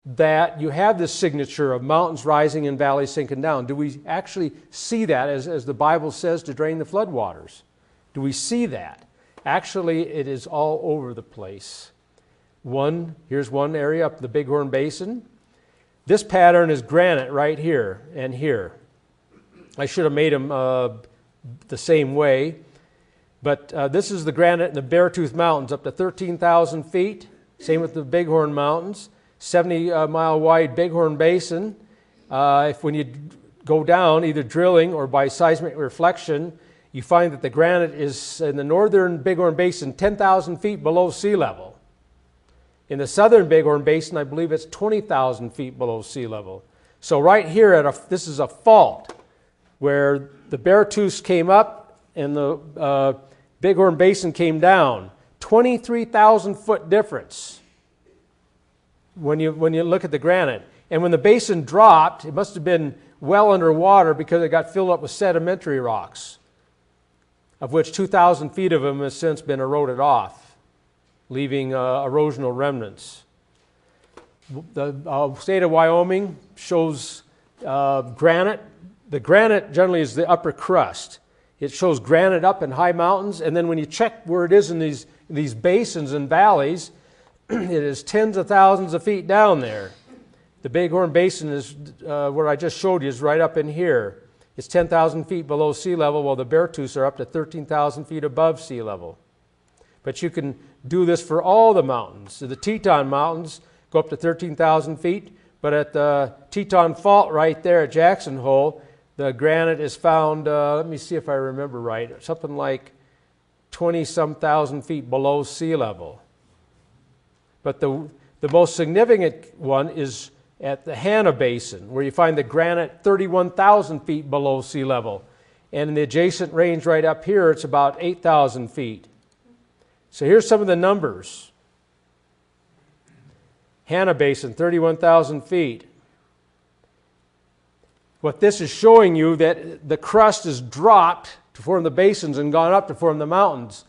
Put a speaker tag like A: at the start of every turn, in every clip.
A: that you have this signature of mountains rising and valleys sinking down? Do we actually see that as the Bible says to drain the floodwaters? Do we see that? Actually, it is all over the place. Here's one area up the Bighorn Basin. This pattern is granite right here and here. I should have made them the same way. But this is the granite in the Beartooth Mountains up to 13,000 feet. Same with the Bighorn Mountains. 70-mile wide Bighorn Basin. When you go down, either drilling or by seismic reflection, you find that the granite is in the northern Bighorn Basin 10,000 feet below sea level. In the southern Bighorn Basin, I believe it's 20,000 feet below sea level. So right here, this is a fault where the Beartooths came up and the Bighorn Basin came down. 23,000 foot difference when you look at the granite. And when the basin dropped, it must have been well underwater because it got filled up with sedimentary rocks, of which 2,000 feet of them has since been eroded off, leaving erosional remnants. The state of Wyoming shows granite. The granite generally is the upper crust. It shows granite up in high mountains, and then when you check where it is in these basins and valleys, it is tens of thousands of feet down there. The Bighorn Basin is, where I just showed you, is right up in here. It's 10,000 feet below sea level, while the Beartooths are up to 13,000 feet above sea level. But you can do this for all the mountains. So the Teton Mountains go up to 13,000 feet, but at the Teton Fault right there at Jackson Hole, the granite is found, let me see if I remember right, something like 20-some thousand feet below sea level. But the most significant one is at the Hanna Basin, where you find the granite 31,000 feet below sea level. And in the adjacent range right up here, it's about 8,000 feet. So here's some of the numbers. Hanna Basin, 31,000 feet. What this is showing you that the crust has dropped to form the basins and gone up to form the mountains.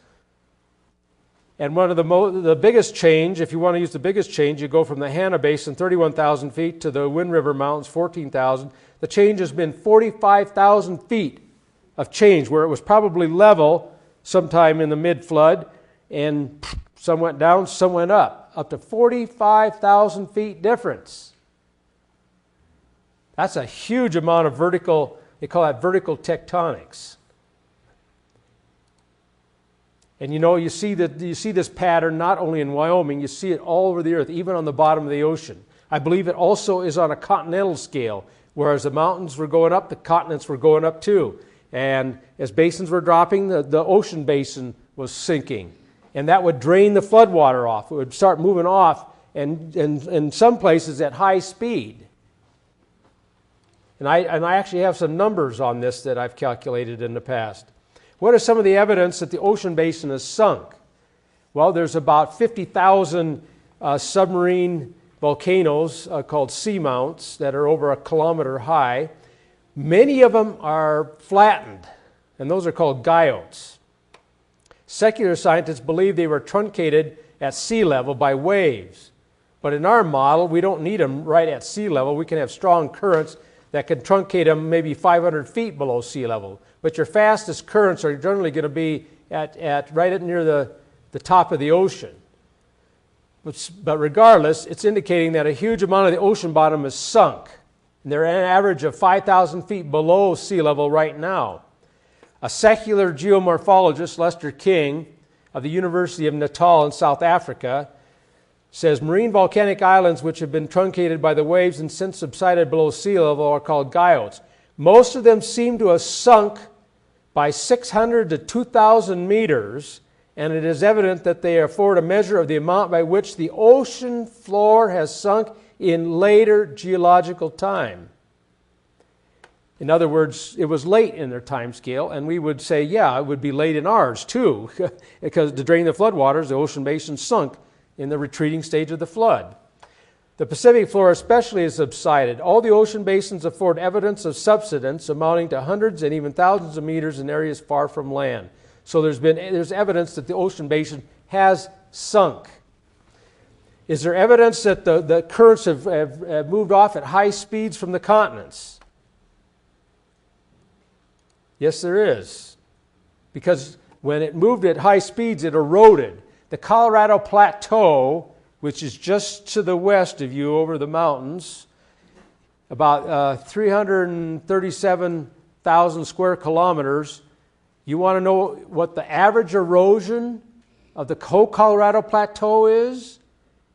A: And one of the biggest change, if you want to use the biggest change, you go from the Hanna Basin, 31,000 feet, to the Wind River Mountains, 14,000. The change has been 45,000 feet of change, where it was probably level sometime in the mid-flood, and some went down, some went up to 45,000 feet difference. That's a huge amount of vertical, they call that vertical tectonics. And you see this pattern not only in Wyoming, you see it all over the earth, even on the bottom of the ocean. I believe it also is on a continental scale, whereas the mountains were going up, the continents were going up too. And as basins were dropping, the ocean basin was sinking. And that would drain the floodwater off. It would start moving off, and in some places at high speed. And I actually have some numbers on this that I've calculated in the past. What is some of the evidence that the ocean basin is sunk? Well, there's about 50,000 submarine volcanoes called seamounts that are over 1 kilometer high. Many of them are flattened, and those are called guyotts. Secular scientists believe they were truncated at sea level by waves. But in our model, we don't need them right at sea level. We can have strong currents that can truncate them maybe 500 feet below sea level. But your fastest currents are generally going to be right near the top of the ocean. But regardless, it's indicating that a huge amount of the ocean bottom is sunk. And they're at an average of 5,000 feet below sea level right now. A secular geomorphologist, Lester King, of the University of Natal in South Africa, says marine volcanic islands which have been truncated by the waves and since subsided below sea level are called guyotts. Most of them seem to have sunk by 600 to 2,000 meters, and it is evident that they afford a measure of the amount by which the ocean floor has sunk in later geological time. In other words, it was late in their time scale, and we would say, yeah, it would be late in ours too, because to drain the floodwaters, the ocean basin sunk in the retreating stage of the flood. The Pacific floor especially has subsided. All the ocean basins afford evidence of subsidence amounting to hundreds and even thousands of meters in areas far from land. So there's evidence that the ocean basin has sunk. Is there evidence that the currents have moved off at high speeds from the continents? Yes, there is. Because when it moved at high speeds, it eroded. The Colorado Plateau, which is just to the west of you over the mountains, about 337,000 square kilometers. You want to know what the average erosion of the whole Colorado Plateau is?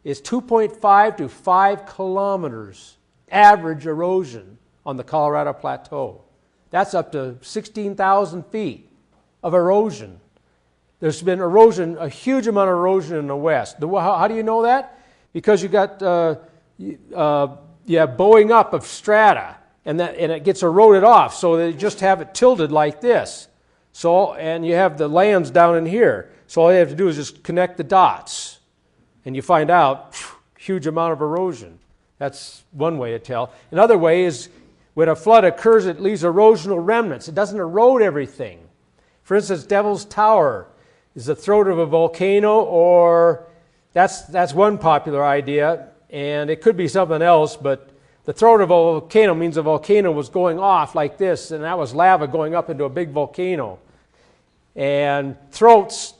A: It's 2.5 to 5 kilometers average erosion on the Colorado Plateau. That's up to 16,000 feet of erosion. There's been erosion, a huge amount of erosion in the west. How do you know that? Because you got bowing up of strata, and it gets eroded off, so they just have it tilted like this. So, and you have the lands down in here. So all you have to do is just connect the dots, and you find out huge amount of erosion. That's one way to tell. Another way is when a flood occurs, it leaves erosional remnants. It doesn't erode everything. For instance, Devil's Tower is the throat of a volcano, or that's one popular idea, and it could be something else, but the throat of a volcano means a volcano was going off like this, and that was lava going up into a big volcano. And throats,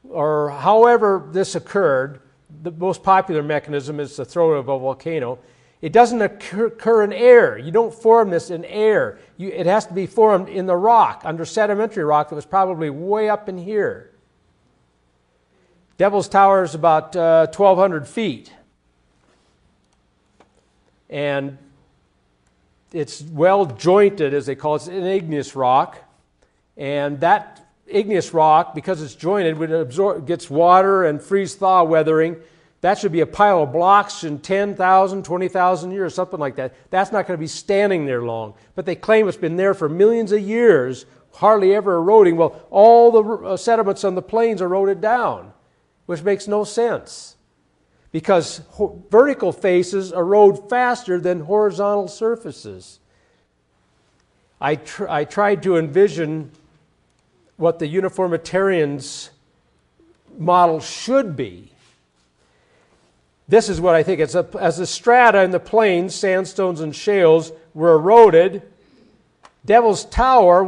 A: or however this occurred, the most popular mechanism is the throat of a volcano. It doesn't occur in air. You don't form this in air. It has to be formed in the rock, under sedimentary rock that was probably way up in here. Devil's Tower is about 1,200 feet. And it's well jointed, as they call it. It's an igneous rock. And that igneous rock, because it's jointed, when it gets water and freeze-thaw weathering, that should be a pile of blocks in 10,000, 20,000 years, something like that. That's not going to be standing there long. But they claim it's been there for millions of years, hardly ever eroding. Well, all the sediments on the plains eroded down, which makes no sense, because vertical faces erode faster than horizontal surfaces. I tried to envision what the uniformitarian's model should be. This is what I think. It's as the strata in the plains, sandstones and shales, were eroded, Devil's Tower